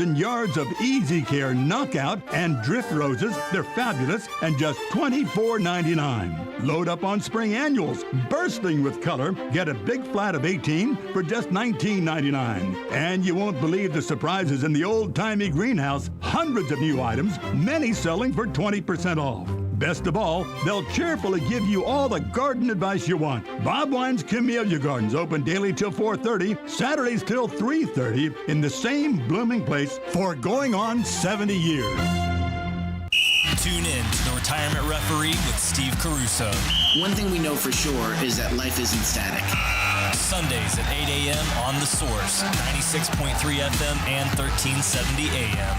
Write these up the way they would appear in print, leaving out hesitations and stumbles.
and yards of Easy Care Knockout and Drift Roses. They're fabulous and just $24.99. Load up on spring annuals, bursting with color. Get a big flat of 18 for just $19.99. And you won't believe the surprises in the old-timey greenhouse. Hundreds of new items, many selling for 20% off. Best of all, they'll cheerfully give you all the garden advice you want. Bob Wine's Camellia Gardens open daily till 4:30, Saturdays till 3:30 in the same blooming place for going on 70 years. Tune in to the Retirement Referee with Steve Caruso. One thing we know for sure is that life isn't static. Sundays at 8 a.m. on The Source, 96.3 FM and 1370 AM.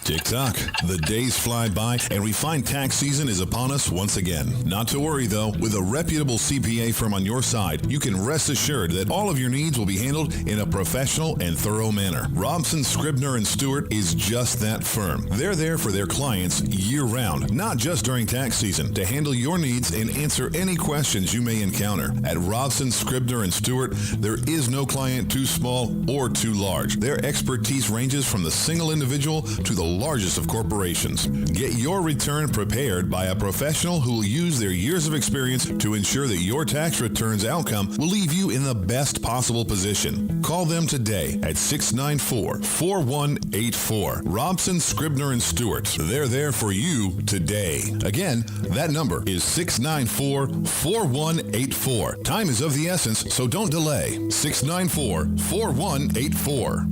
Tick-tock. The days fly by, and we find tax season is upon us once again. Not to worry, though. With a reputable CPA firm on your side, you can rest assured that all of your needs will be handled in a professional and thorough manner. Robson, Scribner, and Stewart is just that firm. They're there for their clients year-round, not just during tax season, to handle your needs and answer any questions you may encounter. At Robson, Scribner, and Stewart, there is no client too small or too large. Their expertise ranges from the single individual to the largest of corporations. Get your return prepared by a professional who will use their years of experience to ensure that your tax return's outcome will leave you in the best possible position. Call them today at 694-4184. Robson, Scribner, and Stewart. They're there for you today. Again, that number is 694-4184. Time is of the essence, so don't delay. 694-4184.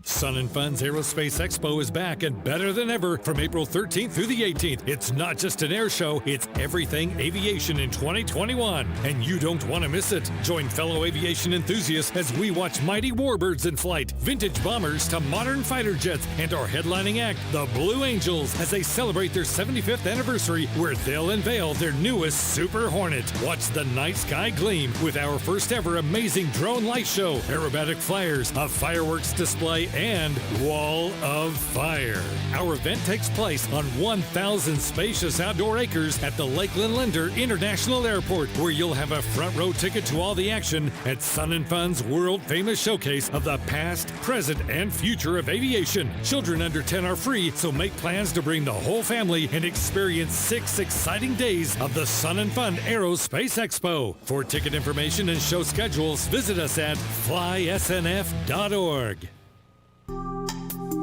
Sun & Fun's Aerospace Expo is back and better than ever from April 13th through the 18th. It's not just an air show, it's everything aviation in 2021. And you don't want to miss it. Join fellow aviation enthusiasts as we watch mighty warbirds in flight, vintage bombers to modern fighter jets, and our headlining act, the Blue Angels, as they celebrate their 75th anniversary, where they'll unveil their newest Super Hornet. Watch the night sky gleam with our first ever amazing drone light show, aerobatic flyers, a fireworks display, and Wall of Fire. Our event takes place on 1,000 spacious outdoor acres at the Lakeland Linder International Airport, where you'll have a front row ticket to all the action at Sun & Fun's world-famous showcase of the past, present, and future of aviation. Children under 10 are free, so make plans to bring the whole family and experience 6 exciting days of the Sun & Fun Aerospace Expo. For ticket information and show schedules, visit us at flysnf.org.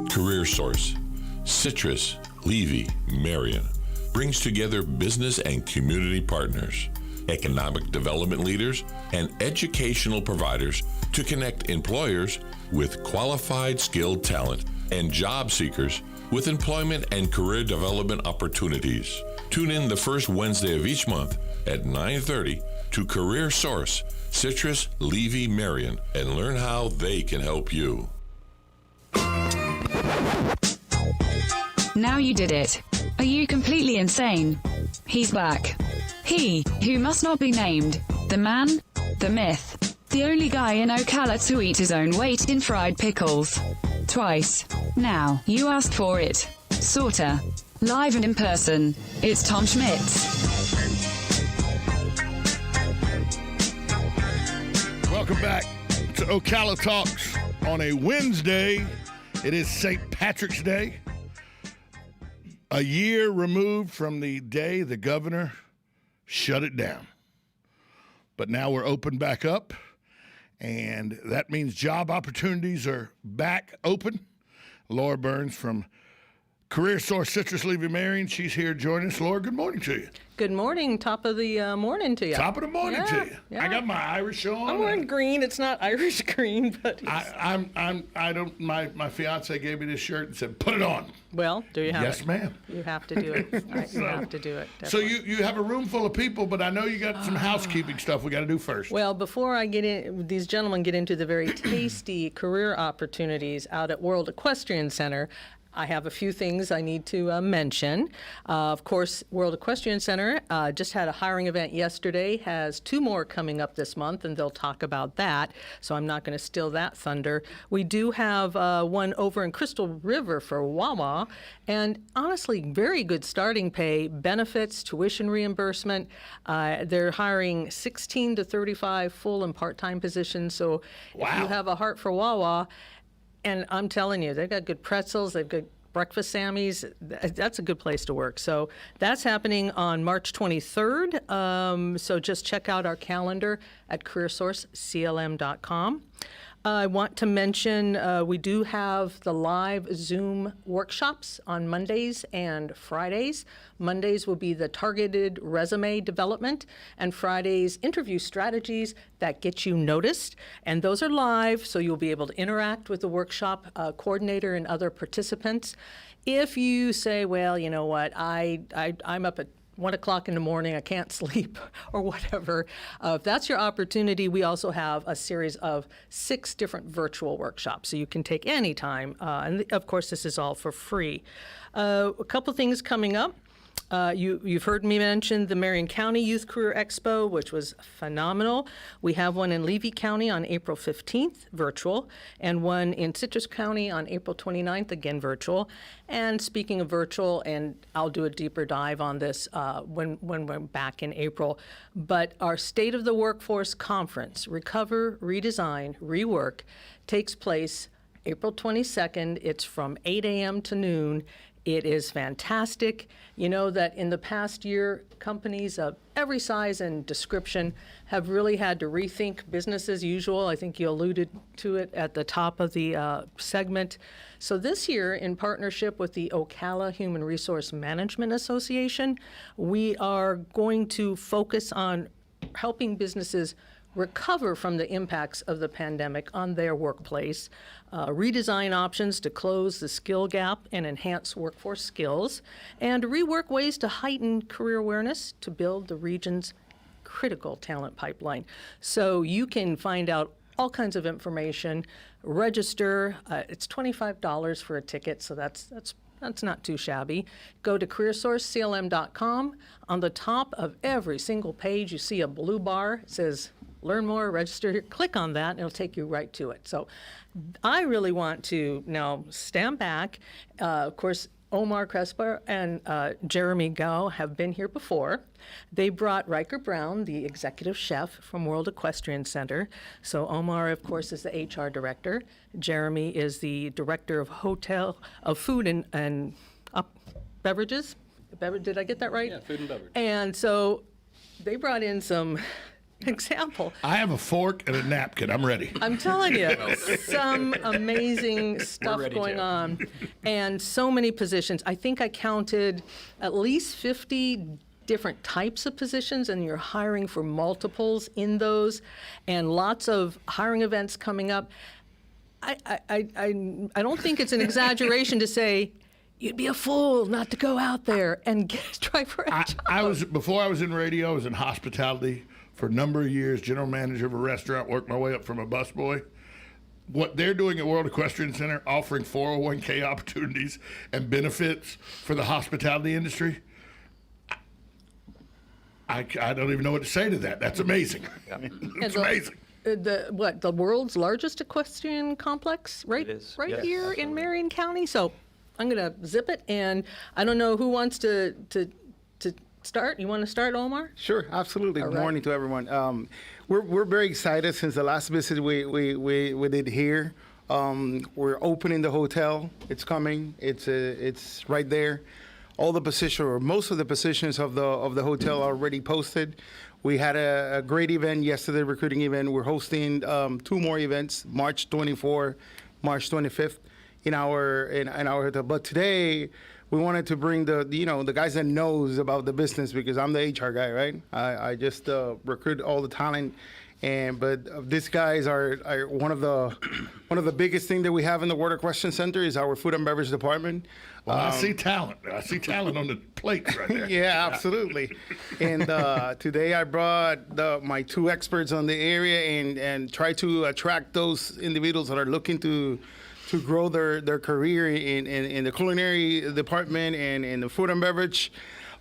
Career Source, Citrus, Levy, Marion brings together business and community partners, economic development leaders, and educational providers to connect employers with qualified, skilled talent and job seekers with employment and career development opportunities. Tune in the first Wednesday of each month at 9:30 to Career Source, Citrus, Levy, Marion, and learn how they can help you. Now you did it. Are you completely insane? He's back. He, who must not be named. The man, the myth. The only guy in Ocala to eat his own weight in fried pickles. Twice. Now, you asked for it. Sorta. Live and in person. It's Tom Schmitz. Welcome back to Ocala Talks on a Wednesday. It is St. Patrick's Day. A year removed from the day the governor shut it down. But now we're open back up, and that means job opportunities are back open. Laura Burns from Career Source Citrus, Levy, Marion. She's here joining us. Laura, good morning to you. Good morning. Top of the morning to you. Top of the morning to you. Yeah. I got my Irish on. I'm wearing green. It's not Irish green, but my fiance gave me this shirt and said, put it on. Well, do you have it? Yes, ma'am. You have to do it. Right, you have to do it. So Definitely. you have a room full of people, but I know you got some housekeeping stuff we got to do first. Well, before I get in, these gentlemen get into the very tasty career opportunities out at World Equestrian Center. I have a few things I need to mention. Of course, World Equestrian Center just had a hiring event yesterday, has 2 more coming up this month, and they'll talk about that, so I'm not going to steal that thunder. We do have one over in Crystal River for WOCA, and honestly, very good starting pay, benefits, tuition reimbursement. They're hiring 16 to 35 full and part-time positions, so if you have a heart for WOCA, and I'm telling you, they've got good pretzels, they've got breakfast Sammys. That's a good place to work. So that's happening on March 23rd. So just check out our calendar at careersourceclm.com. I want to mention we do have the live Zoom workshops on Mondays and Fridays. Mondays will be the targeted resume development, and Fridays interview strategies that get you noticed. And those are live, so you'll be able to interact with the workshop coordinator and other participants. If you say, well, you know what, I'm up at 1 o'clock in the morning, I can't sleep, or whatever. If that's your opportunity, we also have a series of 6 different virtual workshops, so you can take any time. And of course, this is all for free. A couple things coming up. You've heard me mention the Marion County Youth Career Expo, which was phenomenal. We have one in Levy County on April 15th, virtual, and one in Citrus County on April 29th, again virtual. And speaking of virtual, and I'll do a deeper dive on this when we're back in April, but our State of the Workforce Conference, Recover, Redesign, Rework, takes place April 22nd. It's from 8 a.m. to noon. It is fantastic. You know that in the past year, companies of every size and description have really had to rethink business as usual. I think you alluded to it at the top of the segment. So this year, in partnership with the Ocala Human Resource Management Association, we are going to focus on helping businesses recover from the impacts of the pandemic on their workplace, redesign options to close the skill gap and enhance workforce skills, and rework ways to heighten career awareness to build the region's critical talent pipeline. So you can find out all kinds of information, register. It's $25 for a ticket, so that's not too shabby. Go to careersourceclm.com. On the top of every single page, you see a blue bar. It says learn more, register here. Click on that, and it'll take you right to it. So I really want to now stand back. Of course, Omar Crespo and Jeremy Gao have been here before. They brought Riker Brown, the executive chef from World Equestrian Center. So Omar, of course, is the HR director. Jeremy is the director of food and beverages. Did I get that right? Yeah, food and beverage. And so they brought in some example. I have a fork and a napkin. I'm ready. I'm telling you, some amazing stuff going on, and so many positions. I think I counted at least 50 different types of positions, and you're hiring for multiples in those, and lots of hiring events coming up. I don't think it's an exaggeration to say you'd be a fool not to go out there and try for a job. Before I was in radio, I was in hospitality for a number of years, general manager of a restaurant, worked my way up from a busboy. What they're doing at World Equestrian Center, offering 401k opportunities and benefits for the hospitality industry, I don't even know what to say to that. That's amazing. Yeah. It's amazing. The world's largest equestrian complex, right? It is. Right Yes, here absolutely. in Marion County. So I'm going to zip it, and I don't know who wants to start. You want to start, Omar? Sure, absolutely. All Good right. morning to everyone. We're very excited since the last visit we did here. We're opening the hotel. It's coming. It's right there. All the positions, or most of the positions of the hotel are already posted. We had a great event yesterday, recruiting event. We're hosting 2 more events, March 24, March 25th, in our hotel. But today, we wanted to bring the guys that knows about the business, because I'm the HR guy, right? I just recruit all the talent, but these guys are one of the biggest thing that we have in the World Equestrian Center is our food and beverage department. Well, I see talent. I see talent on the plates right there. Yeah, absolutely. And today I brought my 2 experts on the area and try to attract those individuals that are looking to to grow their career in the culinary department and in the food and beverage,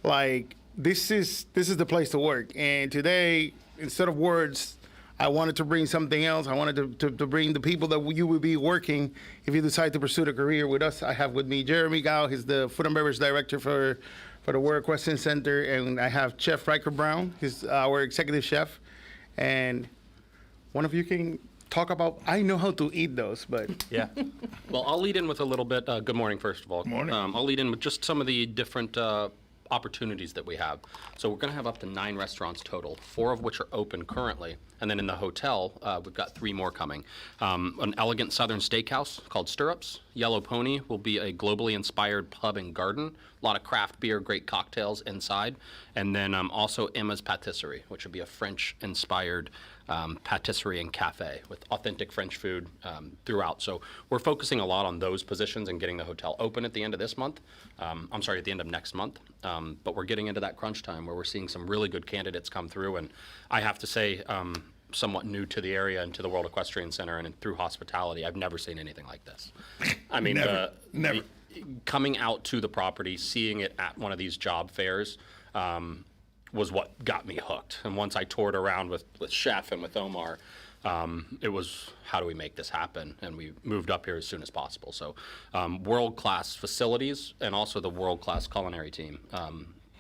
like this is the place to work. And today, instead of words, I wanted to bring something else. I wanted to bring the people that you will be working if you decide to pursue a career with us. I have with me Jeremy Gao. He's the food and beverage director for the World Equestrian Center, and I have Chef Riker Brown. He's our executive chef, and one of you can talk about. I know how to eat those, but yeah. Well, I'll lead in with a little bit. Good morning, first of all. Good morning. I'll lead in with just some of the different opportunities that we have. So we're going to have up to 9 restaurants total, 4 of which are open currently. And then in the hotel, we've got 3 more coming. An elegant southern steakhouse called Stirrups. Yellow Pony will be a globally inspired pub and garden. A lot of craft beer, great cocktails inside. And then also Emma's Patisserie, which would be a French-inspired patisserie and cafe with authentic French food throughout. So we're focusing a lot on those positions and getting the hotel open at the end of this month. At the end of next month. But we're getting into that crunch time where we're seeing some really good candidates come through. And I have to say, somewhat new to the area and to the World Equestrian Center and through hospitality, I've never seen anything like this. I mean, never. Coming out to the property, seeing it at one of these job fairs, was what got me hooked. And once I toured around with Chef and with Omar, it was, how do we make this happen? And we moved up here as soon as possible. So world-class facilities and also the world-class culinary team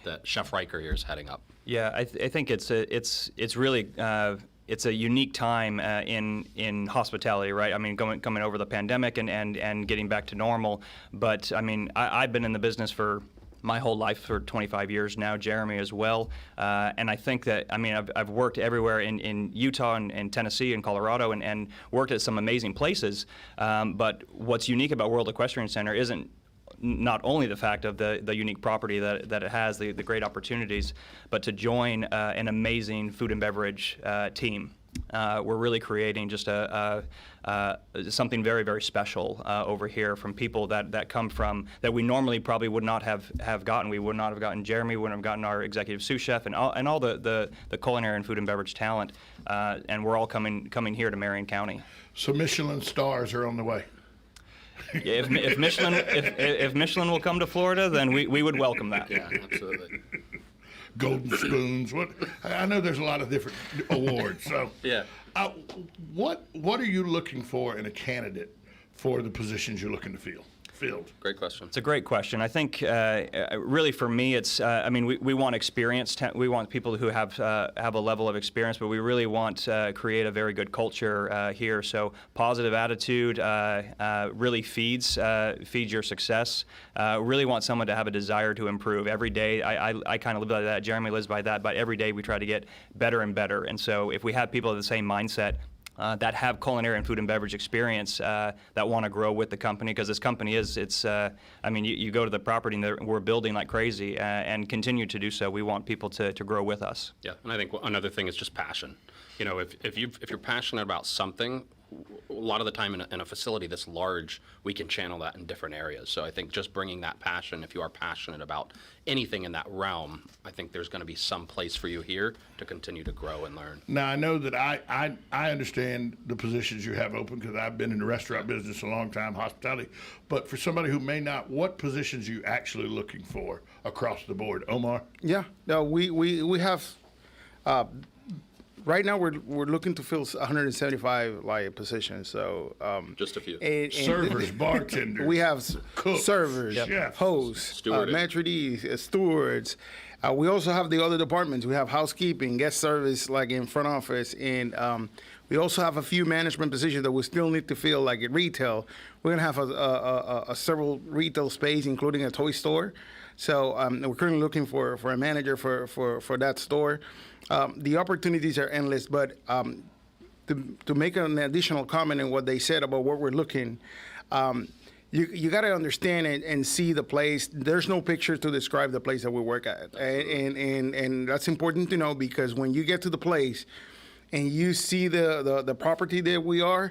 that Chef Riker here is heading up. Yeah, I think it's really it's a unique time in hospitality, right? I mean, coming over the pandemic and getting back to normal. But I mean, I've been in the business for my whole life, for 25 years now, Jeremy as well. And I think that, I mean, I've worked everywhere in Utah and Tennessee and Colorado and worked at some amazing places. But what's unique about World Equestrian Center isn't not only the fact of the unique property that it has, the great opportunities, but to join an amazing food and beverage team. We're really creating just something very, very special over here from people that come from, that we normally probably would not have gotten. We would not have gotten Jeremy, we wouldn't have gotten our executive sous chef and all the culinary and food and beverage talent. And we're all coming here to Marion County. So Michelin stars are on the way. Yeah, if Michelin will come to Florida, then we would welcome that. Yeah, absolutely. Golden spoons. I know there's a lot of different awards. So yeah. What are you looking for in a candidate for the positions you're looking to fill? Great question. It's a great question. I think really for me, it's I mean we want experience. We want people who have a level of experience, but we really want to create a very good culture here. So positive attitude really feeds your success. Really want someone to have a desire to improve every day. I kind of live by that. Jeremy lives by that. But every day we try to get better and better. And so if we have people of the same mindset, that have culinary and food and beverage experience that want to grow with the company, because this company I mean, you go to the property and we're building like crazy and continue to do so. We want people to grow with us. Yeah, and I think another thing is just passion. You know, if you're passionate about something, a lot of the time in a facility this large, we can channel that in different areas. So I think just bringing that passion, if you are passionate about anything in that realm, I think there's going to be some place for you here to continue to grow and learn. Now, I know that I understand the positions you have open because I've been in the restaurant business a long time, hospitality. But for somebody who may not, what positions are you actually looking for across the board? Omar? Yeah, no, we have. Right now, we're looking to fill 175 positions. So just a few. And servers, bartenders. We have cooks, servers, hosts, maitre d's, stewards. We also have the other departments. We have housekeeping, guest service, like in front office, and we also have a few management positions that we still need to fill, like at retail. We're gonna have a several retail space, including a toy store. So we're currently looking for a manager for that store. The opportunities are endless, but to make an additional comment on what they said about what we're looking, you got to understand and see the place. There's no picture to describe the place that we work at, and that's important to know, because when you get to the place and you see the property that we are,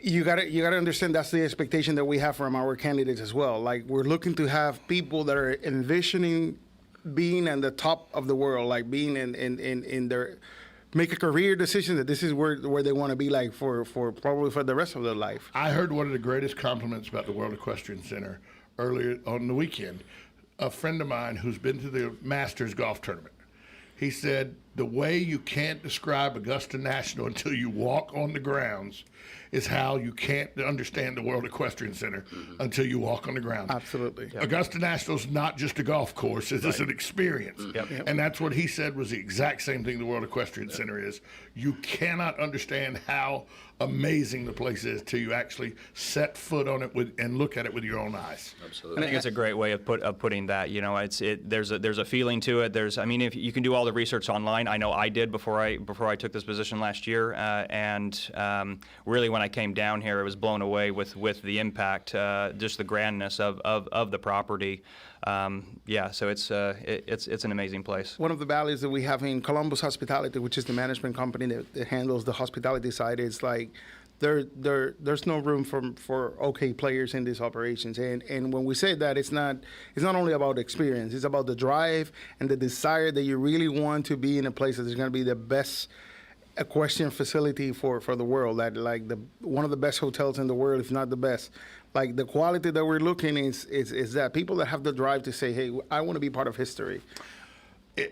you gotta understand that's the expectation that we have from our candidates as well. Like, we're looking to have people that are envisioning being at the top of the world, like being in their make a career decision that this is where they want to be like for probably for the rest of their life. I heard one of the greatest compliments about the World Equestrian Center earlier on the weekend. A friend of mine who's been to the Masters golf tournament, he said, the way you can't describe Augusta National until you walk on the grounds is how you can't understand the World Equestrian Center until you walk on the ground. Absolutely. Yep. Augusta National's not just a golf course, it's an experience. Yep. And that's what he said was the exact same thing the World Equestrian Center is. You cannot understand how amazing the place is till you actually set foot on it and look at it with your own eyes. Absolutely. I think it's a great way of putting that. You know, there's a feeling to it. If you can do all the research online. I know I did before I took this position last year, and really when I came down here, I was blown away with the impact, just the grandness of the property. So it's an amazing place. One of the values that we have in Columbus Hospitality, which is the management company that handles the hospitality side, is like there's no room for okay players in these operations. And when we say that, it's not only about experience. It's about the drive and the desire that you really want to be in a place that is going to be the best equestrian facility for the world. That like one of the best hotels in the world, if not the best. Like the quality that we're looking is that people that have the drive to say, hey, I want to be part of history.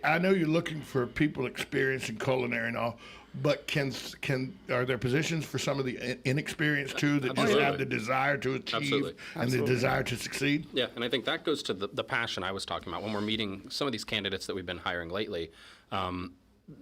I know you're looking for people experienced in culinary and all, but are there positions for some of the inexperienced too that just have the desire to achieve and the desire to succeed? Yeah, and I think that goes to the passion I was talking about when we're meeting some of these candidates that we've been hiring lately.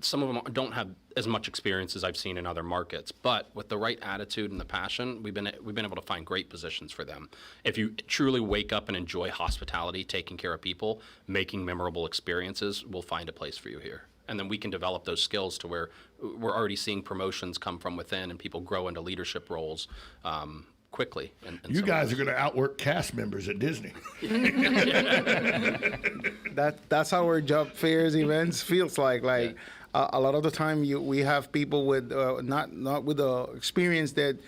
Some of them don't have as much experience as I've seen in other markets, but with the right attitude and the passion, we've been able to find great positions for them. If you truly wake up and enjoy hospitality, taking care of people, making memorable experiences, we'll find a place for you here. And then we can develop those skills to where we're already seeing promotions come from within and people grow into leadership roles quickly. You guys are going to outwork cast members at Disney. That's how our job fairs events feels like. A lot of the time we have people with not with the experience that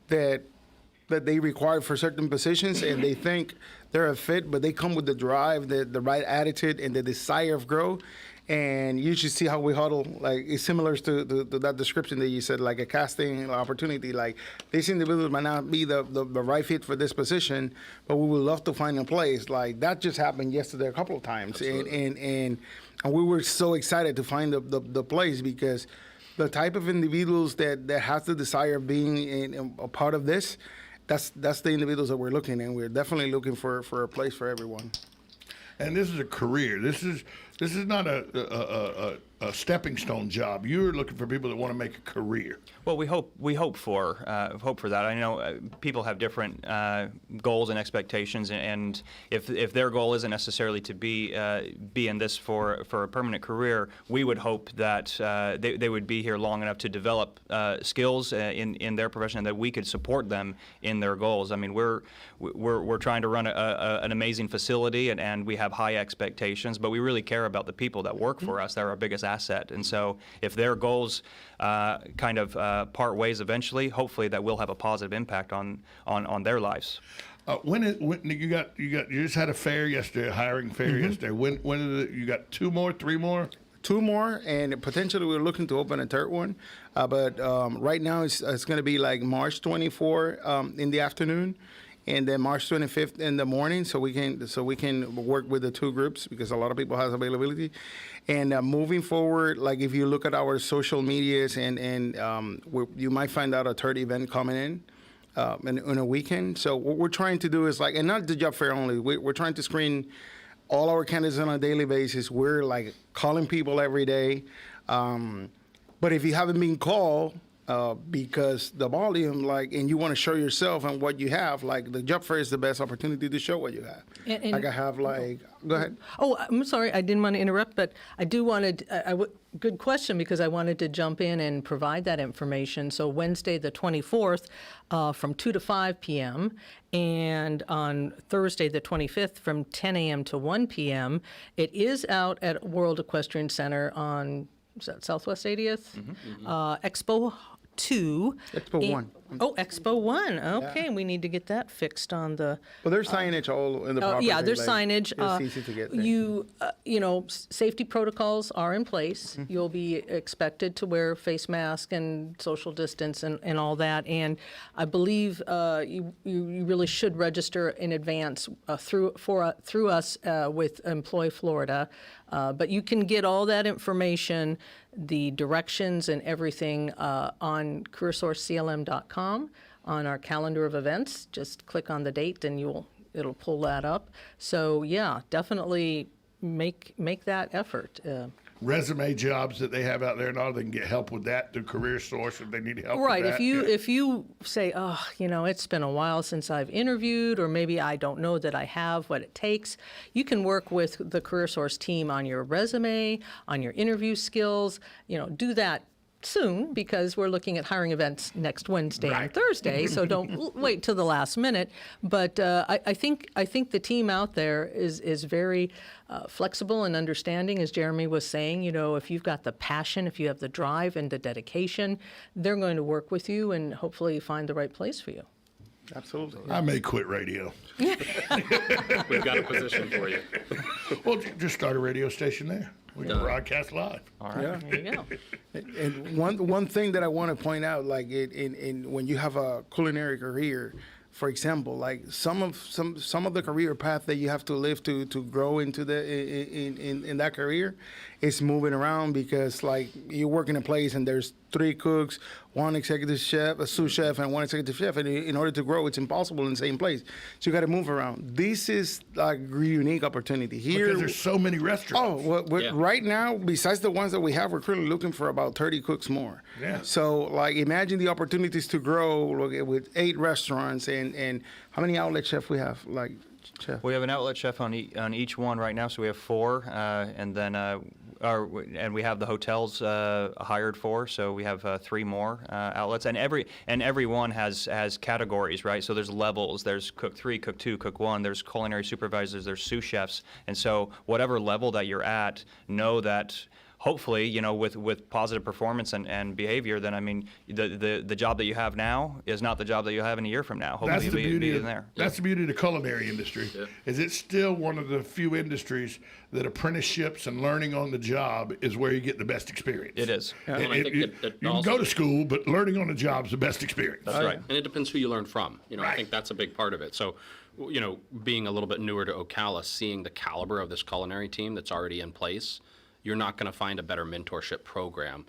they require for certain positions, and they think they're a fit, but they come with the drive, the right attitude, and the desire of growth. And you should see how we huddle. Like it's similar to that description that you said, like a casting opportunity. Like these individuals might not be the right fit for this position, but we would love to find a place. Like that just happened yesterday a couple of times, and we were so excited to find the place because the type of individuals that has the desire of being a part of this, that's the individuals that we're looking, and we're definitely looking for a place for everyone. And this is a career. This is not a stepping stone job. You're looking for people that want to make a career. Well, we hope for that. I know people have different goals and expectations, and if their goal isn't necessarily to be in this for a permanent career, we would hope that they would be here long enough to develop skills in their profession, and that we could support them in their goals. I mean, we're trying to run an amazing facility, and we have high expectations, but we really care about the people that work for us. They're our biggest asset, and so if their goals kind of part ways eventually, hopefully that will have a positive impact on their lives. When you just had a fair yesterday, a hiring fair yesterday. When you got 2 more, 3 more? 2 more, and potentially we're looking to open a third one. But right now it's going to be like March 24 in the afternoon, and then March 25th in the morning, so we can work with the 2 groups because a lot of people has availability. And moving forward, like if you look at our social medias, and you might find out a third event coming in a weekend. So what we're trying to do is like, and not the job fair only. We're trying to screen all our candidates on a daily basis. We're like calling people every day. But if you haven't been called, because the volume, and you want to show yourself and what you have, like the job fair is the best opportunity to show what you have. Go ahead. Oh, I'm sorry, I didn't want to interrupt, but I do want to, good question, because I wanted to jump in and provide that information. So Wednesday the 24th from 2 to 5 p.m. and on Thursday the 25th from 10 a.m. to 1 p.m. It is out at World Equestrian Center on, is that Southwest 80th? Expo 2. Expo 1. Oh, Expo 1. Okay, we need to get that fixed on the. Well, there's signage all in the property. Yeah, there's like, signage. It's easy to get there. Safety protocols are in place. You'll be expected to wear face mask and social distance and all that. And I believe you really should register in advance through us with Employ Florida. But you can get all that information, the directions and everything on careersourceclm.com on our calendar of events. Just click on the date and it'll pull that up. So yeah, definitely make that effort. Resume jobs that they have out there and all, they can get help with that through Career Source if they need help Right. with that. If you say, it's been a while since I've interviewed, or maybe I don't know that I have what it takes, you can work with the Career Source team on your resume, on your interview skills. Do that soon, because we're looking at hiring events next Wednesday and Thursday, so don't wait till the last minute. But I think the team out there is very flexible and understanding, as Jeremy was saying. If you've got the passion, if you have the drive and the dedication, they're going to work with you and hopefully find the right place for you. Absolutely. I may quit radio. We've got a position for you. Well, just start a radio station there. We can broadcast live. All right. Yeah. There you go. And one thing that I want to point out, like in when you have a culinary career, for example, like some of the career path that you have to live to grow into in that career is moving around, because like you work in a place and there's 3 cooks, 1 executive chef, a sous chef, and 1 executive chef, and in order to grow, it's impossible in the same place. So you got to move around. This is like a unique opportunity here. Because there's so many restaurants. Right now, besides the ones that we have, we're currently looking for about 30 cooks more. Yeah. So like imagine the opportunities to grow with 8 restaurants and how many outlet chefs we have, like chef? We have an outlet chef on each one right now, so we have 4, and then and we have the hotels hired for, so we have 3 more outlets, and every one has categories, right? So there's levels. There's cook 3, cook 2, cook 1. There's culinary supervisors. There's sous chefs, and so whatever level that you're at, know that. Hopefully, with positive performance and behavior, then I mean, the job that you have now is not the job that you'll have in a year from now. Hopefully, That's the beauty in there. That's the beauty of the culinary industry. Yeah. Is it's still one of the few industries that apprenticeships and learning on the job is where you get the best experience. It is. Well, and I think You can go to school, but learning on the job is the best experience. That's right. And it depends who you learn from. I Right. think that's a big part of it. So, being a little bit newer to Ocala, seeing the caliber of this culinary team that's already in place, you're not going to find a better mentorship program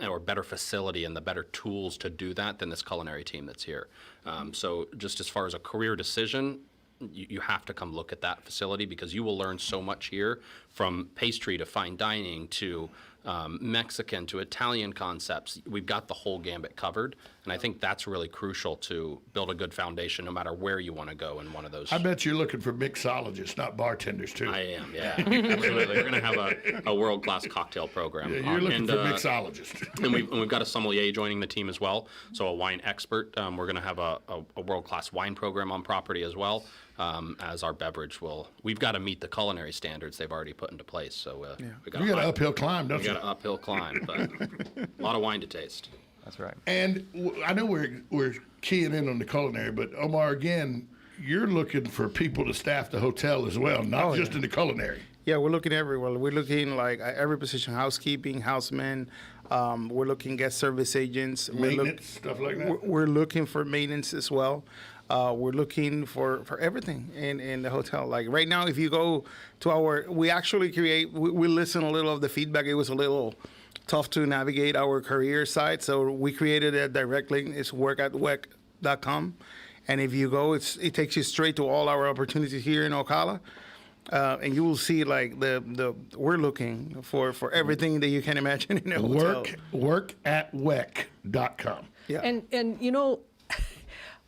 or better facility and the better tools to do that than this culinary team that's here. So just as far as a career decision, you have to come look at that facility, because you will learn so much here, from pastry to fine dining to Mexican to Italian concepts. We've got the whole gambit covered, and I think that's really crucial to build a good foundation no matter where you want to go in one of those. I bet you're looking for mixologists, not bartenders, too. I am, yeah. Absolutely. We're going to have a world-class cocktail program. Yeah, you're looking for mixologists. and we've got a sommelier joining the team as well, so a wine expert. We're going to have a world-class wine program on property as well, as our beverage will. We've got to meet the culinary standards they've already put into place. So we got You got an uphill climb, don't you? got an uphill climb, but a lot of wine to taste. That's right. And I know we're keying in on the culinary, but Omar, again, you're looking for people to staff the hotel as well, not just in the culinary. Yeah, we're looking everywhere. We're looking like at every position: housekeeping, housemen. We're looking guest service agents, Maintenance, stuff like that. We're looking for maintenance as well. We're looking for everything in the hotel. Like right now, if you go to we actually we listen a little of the feedback. It was a little tough to navigate our career site, so we created a direct link. It's work@wec.com, and if you go, it takes you straight to all our opportunities here in Ocala. And you will see like we're looking for everything that you can imagine in a hotel. Work@wec.com. Yeah. And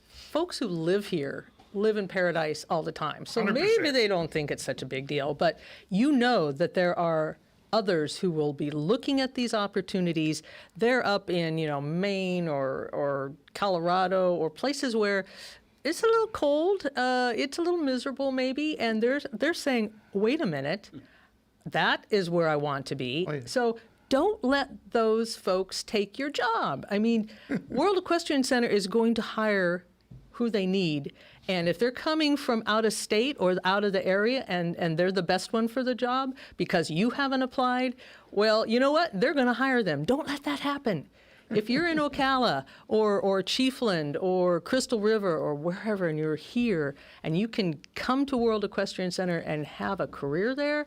folks who live here live in paradise all the time. So 100%. maybe they don't think it's such a big deal, but that there are others who will be looking at these opportunities. They're up in, Maine or Colorado or places where it's a little cold, it's a little miserable maybe, and they're saying, wait a minute, that is where I want to be. Oh, yeah. So don't let those folks take your job. I mean, World Equestrian Center is going to hire who they need. And if they're coming from out of state or out of the area and they're the best one for the job because you haven't applied, well, you know what? They're going to hire them. Don't let that happen. If you're in Ocala or Chiefland or Crystal River or wherever and you're here and you can come to World Equestrian Center and have a career there,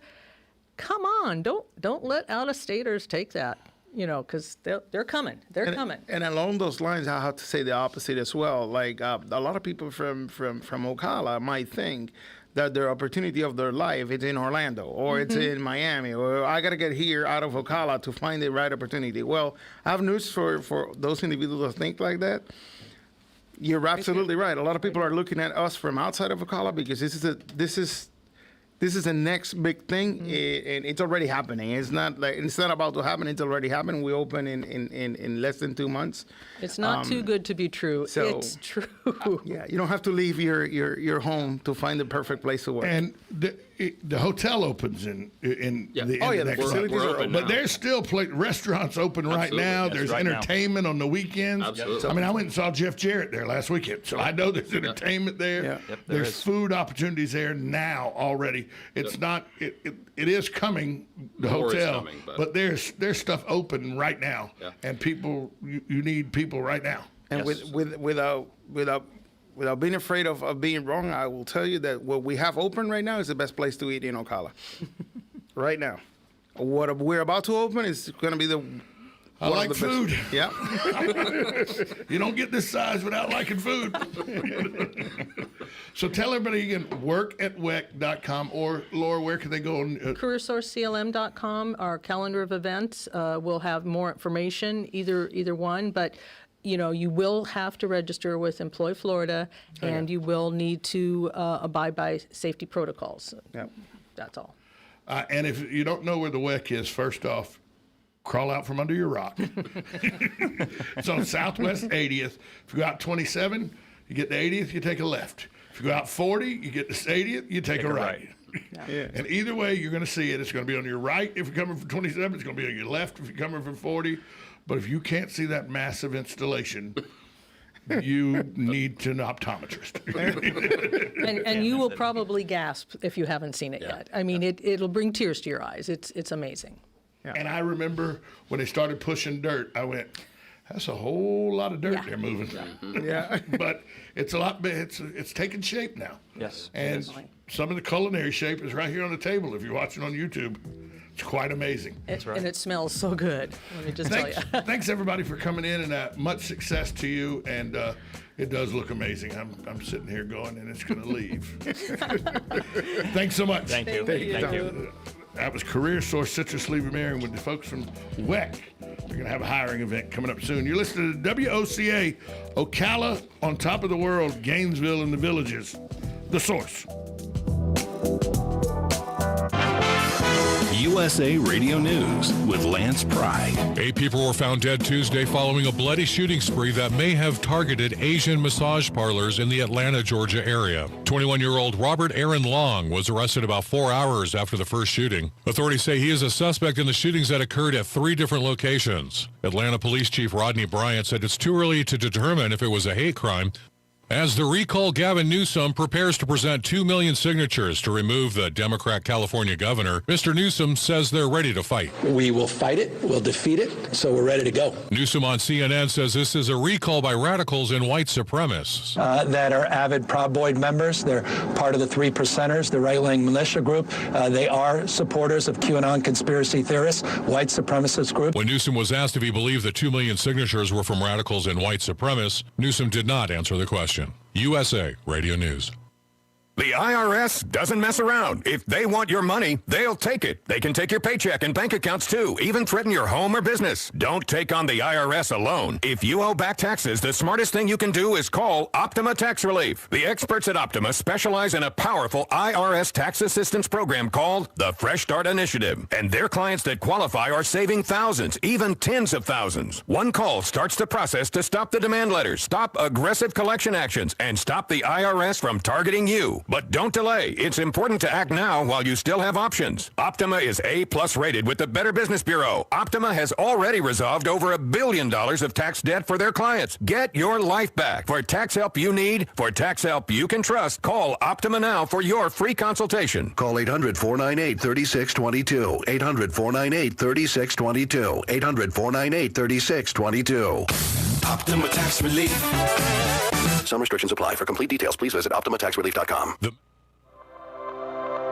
come on. Don't let out-of-staters take that. Because they're coming. They're coming. And along those lines, I have to say the opposite as well. Like a lot of people from Ocala might think that their opportunity of their life is in Orlando or it's in Miami or I got to get here out of Ocala to find the right opportunity. Well, I have news for those individuals that think like that. You're absolutely right. A lot of people are looking at us from outside of Ocala because this is the next big thing, and it's already happening. It's not about to happen. It's already happened. We open in less than 2 months. It's not too good to be true. So, it's true. Yeah, you don't have to leave your home to find the perfect place to work. And the hotel opens in the the facilities are open. But there's still restaurants open right now. There's entertainment on the weekends. Absolutely. I mean, I went and saw Jeff Jarrett there last weekend, so I know there's entertainment there. Yeah. Yep, There's food opportunities there now already. It's not. It is coming. The More is hotel, coming, but there's stuff open right now, and people. You need people right now. And without being afraid of being wrong, I will tell you that what we have open right now is the best place to eat in Ocala. Right now. What we're about to open is going to be I like food. Yeah. You don't get this size without liking food. So tell everybody again, workatwec.com, or Laura, where can they go? CareerSourceCLM.com, our calendar of events. Will have more information, either one, but you will have to register with Employ Florida, and you will need to abide by safety protocols. Yep. That's all. And if you don't know where the WEC is, first off, crawl out from under your rock. It's on Southwest 80th. If you go out 27, you get the 80th, you take a left. If you go out 40, you get the 80th, you take a right. Yeah. And either way, you're going to see it. It's going to be on your right if you're coming from 27. It's going to be on your left if you're coming from 40. But if you can't see that massive installation, you need to an optometrist. And you will probably gasp if you haven't seen it yet. I mean, it'll bring tears to your eyes. It's amazing. Yeah. And I remember when they started pushing dirt, I went, that's a whole lot of dirt they're moving. Yeah. But it's a lot. It's taking shape now. Yes. And some of the culinary shape is right here on the table. If you're watching on YouTube, it's quite amazing. That's right. And it smells so good. Let me just tell you. Thanks everybody for coming in, and much success to you. And it does look amazing. I'm sitting here going, and it's going to leave. Thanks so much. Thank you. Thank you. That was Career Source Citrus Levy Marion with the folks from WEC. They're going to have a hiring event coming up soon. You're listening to WOCA, Ocala on top of the world, Gainesville and the Villages. The Source. USA Radio News with Lance Pry. 8 people were found dead Tuesday following a bloody shooting spree that may have targeted Asian massage parlors in the Atlanta, Georgia area. 21-year-old Robert Aaron Long was arrested about 4 hours after the first shooting. Authorities say he is a suspect in the shootings that occurred at 3 different locations. Atlanta Police Chief Rodney Bryant said it's too early to determine if it was a hate crime. As the recall Gavin Newsom prepares to present 2 million signatures to remove the Democrat California governor, Mr. Newsom says they're ready to fight. We will fight it, we'll defeat it, so we're ready to go. Newsom on CNN says this is a recall by radicals and white supremacists. That are avid Proud Boy members. They're part of the 3 Percenters, the right-wing militia group. They are supporters of QAnon conspiracy theorists, white supremacist group. When Newsom was asked if he believed the 2 million signatures were from radicals and white supremacists, Newsom did not answer the question. USA Radio News. The IRS doesn't mess around. If they want your money, they'll take it. They can take your paycheck and bank accounts too, even threaten your home or business. Don't take on the IRS alone. If you owe back taxes, the smartest thing you can do is call Optima Tax Relief. The experts at Optima specialize in a powerful IRS tax assistance program called the Fresh Start Initiative. And their clients that qualify are saving thousands, even tens of thousands. One call starts the process to stop the demand letters, stop aggressive collection actions, and stop the IRS from targeting you. But don't delay. It's important to act now while you still have options. Optima is A-plus rated with the Better Business Bureau. Optima has already resolved over $1 billion of tax debt for their clients. Get your life back. For tax help you need, for tax help you can trust, call Optima now for your free consultation. Call 800-498-3622. 800-498-3622. 800-498-3622. Optima Tax Relief. Some restrictions apply. For complete details, please visit OptimaTaxRelief.com.